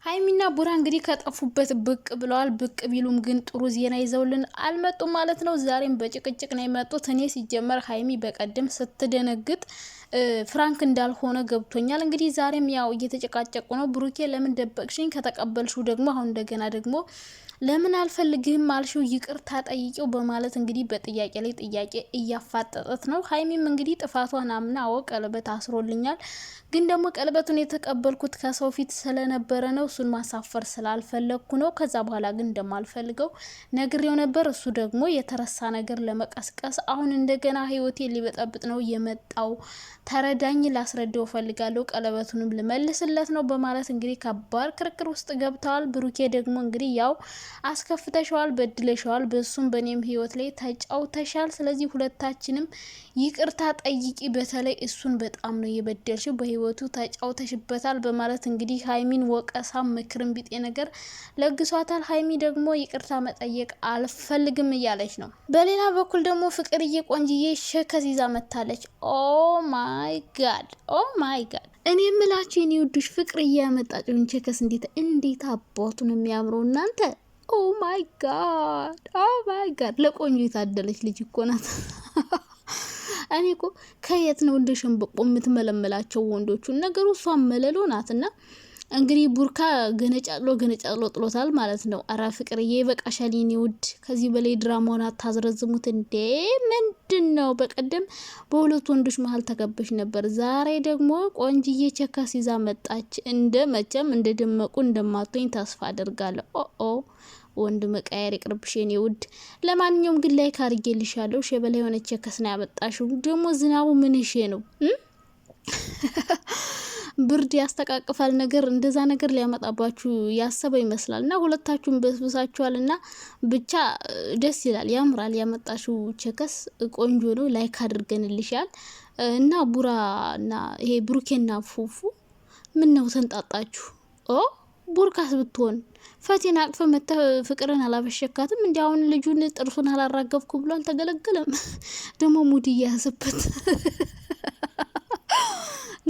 ሀይሚና ቡራ እንግዲህ ከጠፉበት ብቅ ብለዋል። ብቅ ቢሉም ግን ጥሩ ዜና ይዘውልን አልመጡም ማለት ነው። ዛሬም በጭቅጭቅ ነው የመጡት። እኔ ሲጀመር ሀይሚ በቀደም ስትደነግጥ ፍራንክ እንዳልሆነ ገብቶኛል። እንግዲህ ዛሬም ያው እየተጨቃጨቁ ነው። ብሩኬ ለምን ደበቅሽኝ? ከተቀበልሽው ደግሞ አሁን እንደገና ደግሞ ለምን አልፈልግህም አልሽው? ይቅርታ ጠይቂው በማለት እንግዲህ በጥያቄ ላይ ጥያቄ እያፋጠጠት ነው። ሀይሚም እንግዲህ ጥፋቷን አምና ቀለበት አስሮልኛል፣ ግን ደግሞ ቀለበቱን የተቀበልኩት ከሰው ፊት ስለነበረ ነው፣ እሱን ማሳፈር ስላልፈለግኩ ነው። ከዛ በኋላ ግን እንደማልፈልገው ነግሬው ነበር። እሱ ደግሞ የተረሳ ነገር ለመቀስቀስ አሁን እንደገና ህይወቴ ሊበጠብጥ ነው የመጣው፣ ተረዳኝ፣ ላስረዳው ፈልጋለሁ፣ ቀለበቱንም ልመልስለት ነው በማለት እንግዲህ ከባድ ክርክር ውስጥ ገብተዋል። ብሩኬ ደግሞ እንግዲህ ያው አስከፍተሻዋል፣ በድለሻዋል፣ በሱም በኔም ህይወት ላይ ተጫውተሻል። ስለዚህ ሁለታችንም ይቅርታ ጠይቂ፣ በተለይ እሱን በጣም ነው የበደልሽው፣ በህይወቱ ተጫውተሽበታል በማለት እንግዲህ ሀይሚን ወቀሳ ምክርን ቢጤ ነገር ለግሷታል። ሀይሚ ደግሞ ይቅርታ መጠየቅ አልፈልግም እያለች ነው። በሌላ በኩል ደግሞ ፍቅርዬ ቆንጅዬ ሸከስ ይዛ መታለች። ኦ ማይ ጋድ፣ ኦ ማይ ጋድ። እኔ የምላችሁ የኔ ውዶች ፍቅርዬ ያመጣችውን ቸከስ እንዴት አባቱ ነው የሚያምረው እናንተ። ኦ ማይ ጋድ፣ ኦ ማይ ጋድ። ለቆንጆ የታደለች ልጅ እኮ ናት። እኔ እኮ ከየት ነው እንደ ሸንበቆ የምትመለመላቸው ወንዶቹን? ነገሩ እሷን መለሎ ናትና እንግዲህ ቡርካ ገነጫቅሎ ጥሎታል ማለት ነው። አራ ፍቅርዬ በቃሻል የኔ ውድ፣ ከዚህ በላይ ድራማውን አታዝረዝሙት እንዴ! ምንድን ነው? በቀደም በሁለት ወንዶች መሀል ተከበሽ ነበር፣ ዛሬ ደግሞ ቆንጅዬ ቸካስ ይዛ መጣች። መቼም እንደደመቁ እንደማቶኝ ተስፋ አደርጋለሁ። ኦ ወንድ መቃየር ይቅርብሽ የኔ ውድ። ለማንኛውም ግን ላይ ካርጌልሻለሁ። ሸበላ የሆነ ቸከስ ነው ያመጣሽው። ደግሞ ዝናቡ ምንሽ ነው? ብርድ ያስተቃቅፋል ነገር እንደዛ ነገር ሊያመጣባችሁ ያሰበው ይመስላል። እና ሁለታችሁም በስብሳችኋል እና ብቻ ደስ ይላል፣ ያምራል። ያመጣሽው ቸከስ ቆንጆ ነው። ላይክ አድርገንልሻል። እና ቡራ እና ይሄ ብሩኬና ፉፉ ምን ነው ተንጣጣችሁ? ቡርካስ ብትሆን ፈቲን አቅፈ መተ ፍቅርን አላበሸካትም? እንዲ አሁን ልጁን ጥርሱን አላራገፍኩ ብሎ አልተገለገለም? ደግሞ ሙድ እያያዘበት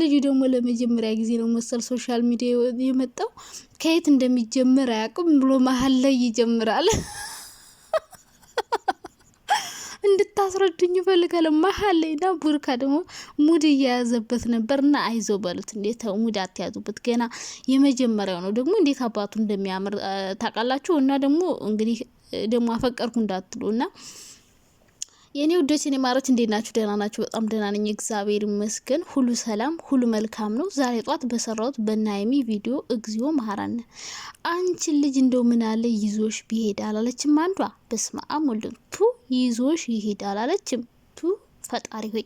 ልጁ ደግሞ ለመጀመሪያ ጊዜ ነው መሰል ሶሻል ሚዲያ የመጣው። ከየት እንደሚጀምር አያውቅም ብሎ መሀል ላይ ይጀምራል። እንድታስረዱኝ ይፈልጋል መሀል ላይ ና። ቡርካ ደግሞ ሙድ እያያዘበት ነበርና አይዞ በሉት። እንዴት ሙድ አትያዙበት፣ ገና የመጀመሪያው ነው። ደግሞ እንዴት አባቱ እንደሚያምር ታውቃላችሁ። እና ደግሞ እንግዲህ ደግሞ አፈቀርኩ እንዳትሉ እና የኔ ውዶች የኔ ማሮች እንዴት ናችሁ? ደህና ናችሁ? በጣም ደህና ነኝ እግዚአብሔር ይመስገን። ሁሉ ሰላም፣ ሁሉ መልካም ነው። ዛሬ ጧት በሰራሁት በናይሚ ቪዲዮ እግዚኦ መሐራነ አንቺ ልጅ እንደው ምን አለ ይዞሽ ቢሄድ አላለችም አንዷ። በስመ አብ ወልድ ቱ ይዞሽ ይሄድ አላለችም። ቱ ፈጣሪ ሆይ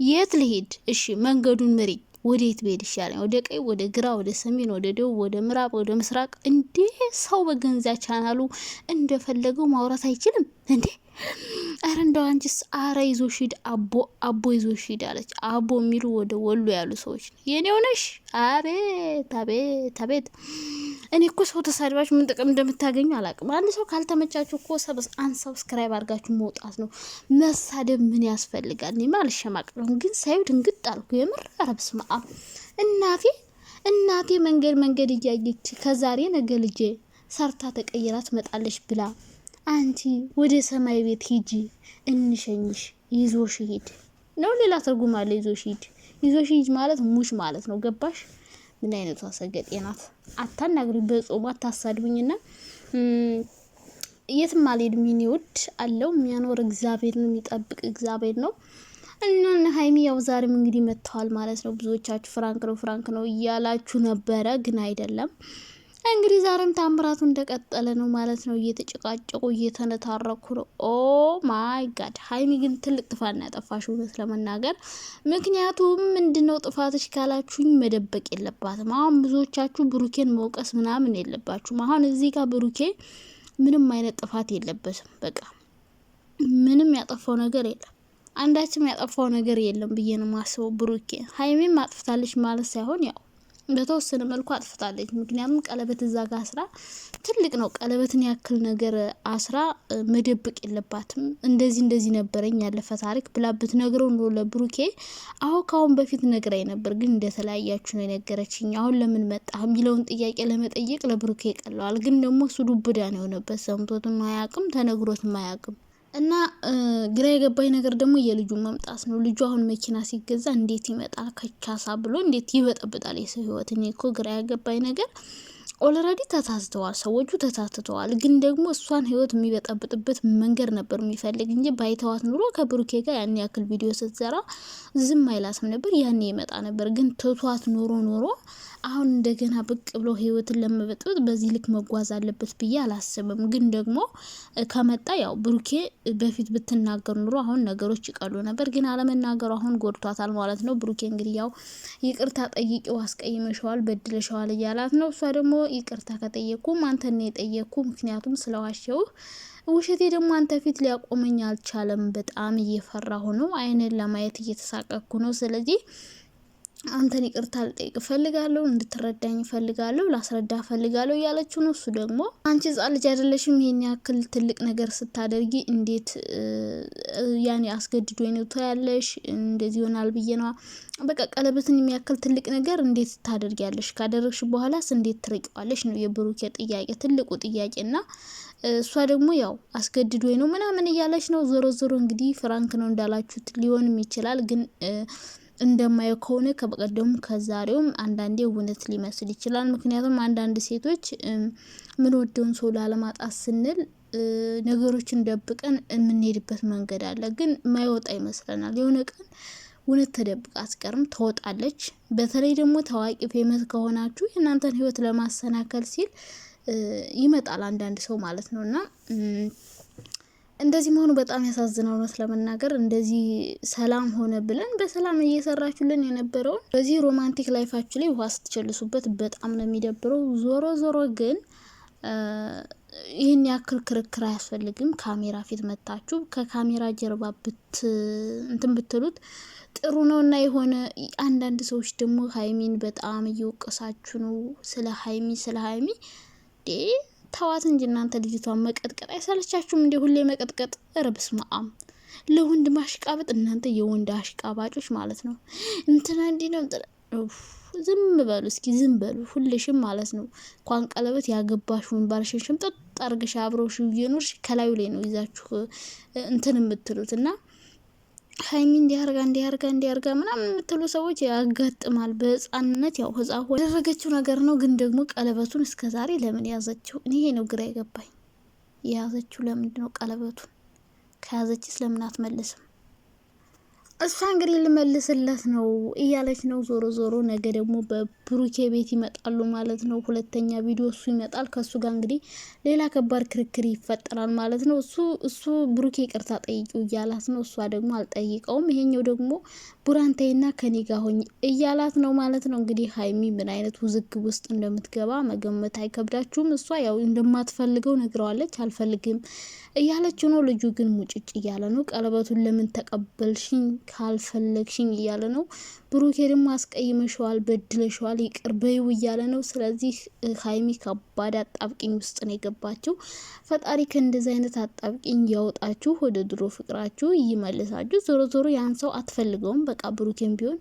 የት ልሄድ? እሺ መንገዱን ምሪ። ወዴት ብሄድ ይሻለኝ? ወደ ቀኝ፣ ወደ ግራ፣ ወደ ሰሜን፣ ወደ ደቡብ፣ ወደ ምዕራብ፣ ወደ ምስራቅ? እንዴ ሰው በገንዛ ቻናሉ እንደፈለገው ማውራት አይችልም እንዴ? አረ እንደው አንቺስ አረ ይዞሽ ሂድ አቦ ይዞሽ ሂድ አለች። አቦ የሚሉ ወደ ወሎ ያሉ ሰዎች የኔ ሆነሽ። አቤት አቤት አቤት። እኔ እኮ ሰው ተሳድባችሁ ምን ጥቅም እንደምታገኙ አላቅም። አንድ ሰው ካልተመቻችሁ እኮ አንሰብስክራይብ አድርጋችሁ መውጣት ነው። መሳደብ ምን ያስፈልጋል? እኔማ አልሸማቅለሁም፣ ግን ሳይው ድንግጥ አልኩ የምር። ኧረ በስመ አብ። እናቴ መንገድ እያየች ከዛሬ ነገ ልጄ ሰርታ ተቀይራ ትመጣለች ብላ አንቺ ወደ ሰማይ ቤት ሂጂ እንሸኝሽ ይዞሽ ሂድ ነው። ሌላ ትርጉም አለ? ይዞሽ ሂድ ማለት ሙሽ ማለት ነው። ገባሽ? ምን አይነቷ ሰገጤ ናት? አታናግሪ፣ በጾም አታሳድቡኝና የትም አልሄድም። የኔ ውድ አለው የሚያኖር እግዚአብሔር ነው፣ የሚጠብቅ እግዚአብሔር ነው። እና ሀይሚ ያው ዛሬም እንግዲህ መጥተዋል ማለት ነው። ብዙዎቻችሁ ፍራንክ ነው እያላችሁ ነበረ፣ ግን አይደለም። እንግዲህ ዛሬም ታምራቱ እንደቀጠለ ነው ማለት ነው። እየተጨቃጨቁ እየተነታረኩ ነው። ኦ ማይ ጋድ። ሀይሚ ግን ትልቅ ጥፋት ነው ያጠፋሽ እውነት ለመናገር። ምክንያቱም ምንድነው ጥፋትሽ ካላችሁኝ መደበቅ የለባትም። አሁን ብዙዎቻችሁ ብሩኬን መውቀስ ምናምን የለባችሁም። አሁን እዚህ ጋር ብሩኬ ምንም አይነት ጥፋት የለበትም። በቃ ምንም ያጠፋው ነገር የለም። አንዳችም ያጠፋው ነገር የለም ብዬ ነው ማስበው። ብሩኬ ሀይሚም አጥፍታለች ማለት ሳይሆን ያው በተወሰነ መልኩ አጥፍታለች። ምክንያቱም ቀለበት እዛ ጋር አስራ ትልቅ ነው፣ ቀለበትን ያክል ነገር አስራ መደብቅ የለባትም። እንደዚህ ነበረኝ ያለፈ ታሪክ ብላ ብትነግረው ነው ለብሩኬ። ካሁን በፊት ነግራኝ ነበር፣ ግን እንደተለያያችሁ ነው የነገረችኝ። አሁን ለምን መጣህ የሚለውን ጥያቄ ለመጠየቅ ለብሩኬ ቀለዋል። ግን ደግሞ እሱ ዱብዳ ነው የሆነበት፣ ሰምቶትም አያውቅም፣ ተነግሮትም አያውቅም። እና ግራ የገባኝ ነገር ደግሞ የልጁ መምጣት ነው። ልጁ አሁን መኪና ሲገዛ እንዴት ይመጣል ከቻሳ ብሎ እንዴት ይበጠብጣል የሰው ህይወት? እኔ እኮ ግራ የገባኝ ነገር ኦልሬዲ ተሳስተዋል፣ ሰዎቹ ተሳስተዋል። ግን ደግሞ እሷን ህይወት የሚበጠብጥበት መንገድ ነበር የሚፈልግ እንጂ ባይተዋት ኑሮ ከብሩኬ ጋር ያን ያክል ቪዲዮ ስትሰራ ዝም አይላትም ነበር፣ ያኔ ይመጣ ነበር። ግን ትቷት ኖሮ አሁን እንደገና ብቅ ብሎ ህይወትን ለመበጥበጥ በዚህ ልክ መጓዝ አለበት ብዬ አላስብም። ግን ደግሞ ከመጣ ያው ብሩኬ በፊት ብትናገር ኑሮ አሁን ነገሮች ይቀሉ ነበር። ግን አለመናገሩ አሁን ጎድቷታል ማለት ነው። ብሩኬ እንግዲህ ያው ይቅርታ ጠይቂው፣ አስቀይመሸዋል፣ በድለሸዋል እያላት ነው። እሷ ደግሞ ይቅርታ ከጠየኩም አንተን የጠየኩ ምክንያቱም ስለዋሸው ውሸቴ ደግሞ አንተ ፊት ሊያቆመኝ አልቻለም። በጣም እየፈራሁ ነው፣ አይንን ለማየት እየተሳቀኩ ነው። ስለዚህ አንተን ይቅርታ ልጠይቅ እፈልጋለሁ፣ እንድትረዳኝ እፈልጋለሁ፣ ላስረዳ እፈልጋለሁ እያለችው ነው። እሱ ደግሞ አንቺ ህጻን ልጅ አይደለሽም፣ ይሄን ያክል ትልቅ ነገር ስታደርጊ እንዴት ያኔ አስገድዶኝ ነው ያለሽ እንደዚህ ይሆናል ብዬ ነው። በቃ ቀለበትን የሚያክል ትልቅ ነገር እንዴት ታደርጊያለሽ? ካደረግሽ በኋላስ እንዴት ትርቂዋለሽ ነው የብሩኬ ጥያቄ፣ ትልቁ ጥያቄና እሷ ደግሞ ያው አስገድዶኝ ነው ምናምን እያለች ነው። ዞሮ እንግዲህ ፍራንክ ነው እንዳላችሁት ሊሆንም ይችላል ግን እንደማየው ከሆነ ከበቀደሙ ከዛሬውም አንዳንዴ እውነት ሊመስል ይችላል። ምክንያቱም አንዳንድ ሴቶች ምን ወደውን ሰው ላለማጣት ስንል ነገሮችን ደብቀን የምንሄድበት መንገድ አለ፣ ግን ማይወጣ ይመስለናል። የሆነ ቀን እውነት ተደብቃ አትቀርም፣ ትወጣለች። በተለይ ደግሞ ታዋቂ ፌመስ ከሆናችሁ የእናንተን ህይወት ለማሰናከል ሲል ይመጣል አንዳንድ ሰው ማለት ነው። እና እንደዚህ መሆኑ በጣም ያሳዝናል። እውነት ለመናገር እንደዚህ ሰላም ሆነ ብለን በሰላም እየሰራችሁልን የነበረውን በዚህ ሮማንቲክ ላይፋችሁ ላይ ውሃ ስትቸልሱበት በጣም ነው የሚደብረው። ዞሮ ግን ይህን ያክል ክርክር አያስፈልግም። ካሜራ ፊት መታችሁ ከካሜራ ጀርባ እንትን ብትሉት ጥሩ ነው። እና የሆነ አንዳንድ ሰዎች ደግሞ ሀይሚን በጣም እየወቀሳችሁ ነው። ስለ ሀይሚ ተዋት እንጂ እናንተ ልጅቷን መቀጥቀጥ አይሰለቻችሁም እንዴ? ሁሌ መቀጥቀጥ። ኧረ በስመ አብ! ለወንድ ማሽቃበጥ እናንተ የወንድ አሽቃባጮች ማለት ነው። እንትና እንዲህ ነው። ዝም በሉ እስኪ፣ ዝም በሉ ሁሌሽም ማለት ነው። እንኳን ቀለበት ያገባሽውን ባልሽን ሽምጥጥ አርገሽ አብረውሽ እየኖርሽ ከላዩ ላይ ነው ይዛችሁ እንትን የምትሉት እና ሀይሚ እንዲያርጋ ምናምን የምትሉ ሰዎች ያጋጥማል። በህፃንነት ያው ህፃን ያደረገችው ነገር ነው። ግን ደግሞ ቀለበቱን እስከዛሬ ለምን ያዘችው? እኔ ይሄ ነው ግራ የገባኝ። የያዘችው ለምንድን ነው ቀለበቱን? ከያዘችስ ለምን አትመልስም? እሷ እንግዲህ ልመልስለት ነው እያለች ነው። ዞሮ ነገ ደግሞ በብሩኬ ቤት ይመጣሉ ማለት ነው። ሁለተኛ ቪዲዮ እሱ ይመጣል። ከሱ ጋር እንግዲህ ሌላ ከባድ ክርክር ይፈጠራል ማለት ነው። እሱ ብሩኬ ይቅርታ ጠይቂው እያላት ነው። እሷ ደግሞ አልጠይቀውም፣ ይሄኛው ደግሞ ቡራንቴና ከኔ ጋር ሆኝ እያላት ነው ማለት ነው። እንግዲህ ሀይሚ ምን አይነት ውዝግብ ውስጥ እንደምትገባ መገመት አይከብዳችሁም። እሷ ያው እንደማትፈልገው ነግረዋለች። አልፈልግም እያለችው ነው። ልጁ ግን ሙጭጭ እያለ ነው። ቀለበቱን ለምን ተቀበልሽኝ ካልፈለግሽኝ እያለ ነው። ብሩኬ ደግሞ አስቀይመሸዋል፣ በድለሸዋል፣ ይቅር በይው እያለ ነው። ስለዚህ ሀይሚ ከባድ አጣብቂኝ ውስጥ ነው የገባችው። ፈጣሪ ከእንደዚህ አይነት አጣብቂኝ ያወጣችሁ፣ ወደ ድሮ ፍቅራችሁ ይመልሳችሁ። ዞሮ ያን ሰው አትፈልገውም። በቃ ብሩኬም ቢሆን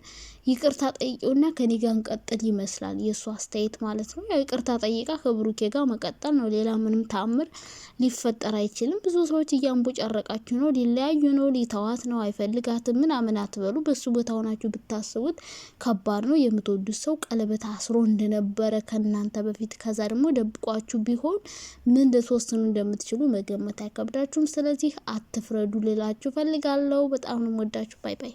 ይቅርታ ጠይቂውና ከኔ ጋር እንቀጥል ይመስላል የእሱ አስተያየት ማለት ነው። ያው ይቅርታ ጠይቃ ከብሩኬ ጋር መቀጠል ነው። ሌላ ምንም ተአምር ሊፈጠር አይችልም። ብዙ ሰዎች እያንቦ ጨረቃችሁ ነው፣ ሊለያዩ ነው፣ ሊተዋት ነው፣ አይፈልጋትም ምናምን አትበሉ። በሱ ቦታ ሆናችሁ ብታስቡት ከባድ ነው። የምትወዱት ሰው ቀለበት አስሮ እንደነበረ ከእናንተ በፊት ከዛ ደግሞ ደብቋችሁ ቢሆን ምን ልትወስኑ እንደምትችሉ መገመት አይከብዳችሁም። ስለዚህ አትፍረዱ ልላችሁ ፈልጋለሁ። በጣም ነው ወዳችሁ። ባይ ባይ።